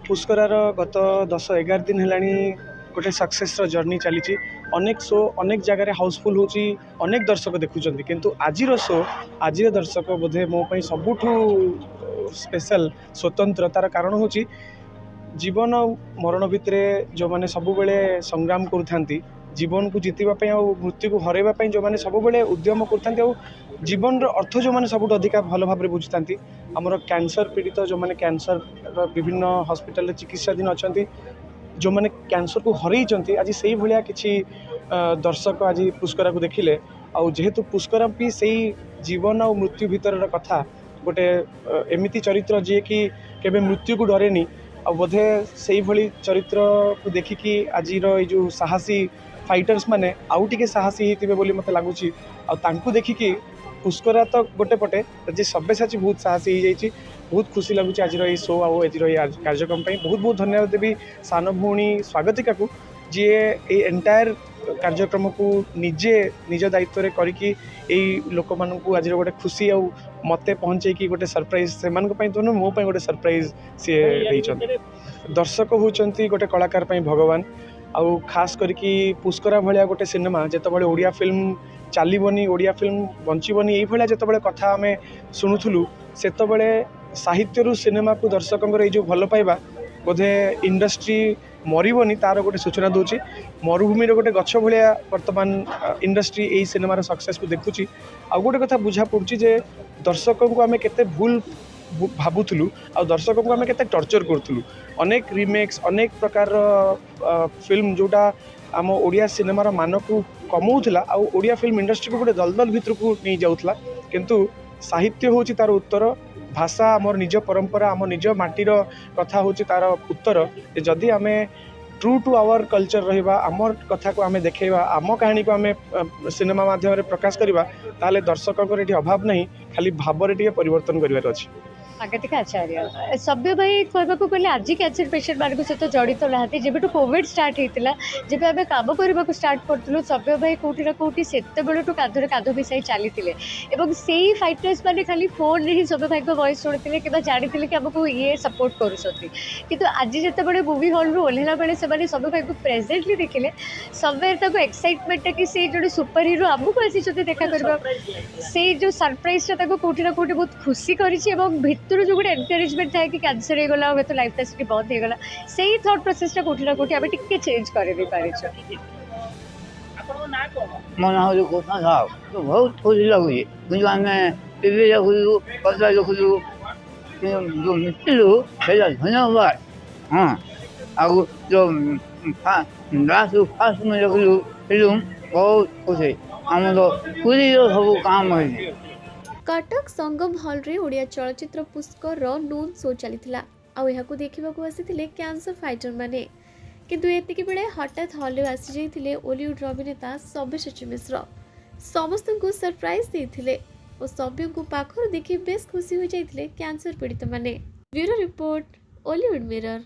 पुष्करार गत 10-11 दिन है गोटे सक्सेस जर्नी चली अनेक शो अनेक जगह हाउसफुल होची अनेक दर्शक देखुं किंतु आज शो आज दर्शक बोधे मोपाई सबुठ स्पेशल स्वतंत्र तार कारण हूँ जीवन मरण भितर जो मैंने सब बेले संग्राम करुँच जीवन को जीतवाई मृत्यु को हरैवाई जो मैंने सब बेले उद्यम कर जीवन अर्थ जो मैंने सब अधिका भल भाव बुझा आमर कैंसर पीड़ित जो मैंने कैंसर विभिन्न हॉस्पिटल चिकित्साधीन अच्छा जो मैंने कैंसर को हरई आज से भाया किसी दर्शक आज पुष्करा को देखिले जेहेतु पुष्करा भी से जीवन और मृत्यु भितर कथा गोटे एमती चरित्र जी कि केबे मृत्यु को डरेनी आ बोधे से भली चरित्र को देखिकी आज जो साहसी फाइटर्स माने आउ टिके साहसी होते बोली मत लगुच आंकु देखिकी पुष्करा तो गोटे पटे जी सब्यसाची बहुत साहसी हो जाइए बहुत खुशी लगुच आज शो आज कार्यक्रम बहुत बहुत धन्यवाद देवी सान भौणी स्वागतिका को जी ये एंटायर कार्यक्रम को निजे निज दायित्व रे करिकी लोक मानू आज गोटे खुशी आ मते पहुँचे कि गोटे सरप्राइज से तो मो गोटे सरप्राइज सी दर्शक होती गोटे कलाकार भगवान आउ खास करके पुष्करा भाया गोटे सिनेमा जितेबाला ओडिया फिल्म चलबनी ओडिया फिल्म बंचबनी ये जितेबाला कथा आम शुणुलु से साहित्य सिनेमा को दर्शकों जो भल पाइबा बोधे इंडस्ट्री मरबनी तार गोटे सूचना दूची मरुभूमि गोटे गछ भाया बर्तमान इंडस्ट्री यही सिनेमार सक्सेस को देखुची आ गोटे कथा बुझा पड़ी जे दर्शकों को आम केते भूल भावुलु आ दर्शकों को आम केते टर्चर करूँ अनेक रिमेक्स अनेक प्रकार फिल्म जोटा आम ओडिया सिनेमार मान को कमाऊला आ ओडिया फिल्म इंडस्ट्री को गोटे दलदल भितर को नहीं जाऊला किंतु साहित्य होची तार उत्तर भाषा आमर निज परंपरा आम निज माटीर कथा होची तार उत्तर जदि आम ट्रू टू आवर कल्चर रहिबा आमर कथा को आम देखेबा आम कहानी को आम सिनेमा माध्यम प्रकाश करबा ताले दर्शकों ये अभाव नहीं खाली भाव टिके परिवर्तन करिवार अछि। स्वागतिक आचार्य सभ्य भाई कहवाक गले आज कैंसर पेसेंट मान सहित जड़ित नहांती जब कोविड स्टार्ट होता जब आम कम करने को स्टार्ट करूँ सभ्य भाई कौटी ना कौटी से कांधरे कांध मिसाई चली से फाइटर्स मैंने खाली फोन रे ही सभ्य भाई वॉइस शुणी कि जानी कि आमको ये सपोर्ट कर आज जिते मूवी हॉल रू ओह्ला बेले से सभ्य भाई को प्रेजेंटली देखिले सब्य एक्साइटमेंट कि से जो सुपर हिरो आमको आसी देखा करवा से जो सरप्राइज कौटी ना कौटी बहुत खुशी कर जो गोटे एनकरेजमेंट थाए कि कैंसर हो गला तो लाइफ टा बंद हो गला से थॉट प्रोसेसटा कौटी ना कौटी आम टिके चेंज कर मो ना हूँ कृष्ण साहब तो बहुत खुशी लगुच कि आम टीवी देखुलु पर्दा देखुलु जो मिलू से धन्यवाद हाँ आगु जो लास्ट फास्ट में देखुलु फिल्म बहुत खुशी आम तो पूरी सब काम है। कटक संगम हॉल रे ओडिया चलचित्र पुष्कर नून शो चलीथिला आउ यहाकू देखिबाकू आसीथिले कैंसर फाइटर माने किंतु एतिकी बेले हठात हॉल आसी जाइथिले बॉलीवुड अभिनेता सब्यसाची मिश्र समस्त को सरप्राइज देथिले और सभ्य को पाखर देखि बेस खुशी हो जाइथिले कैंसर पीड़ित माने। Bureau report Bollywood mirror.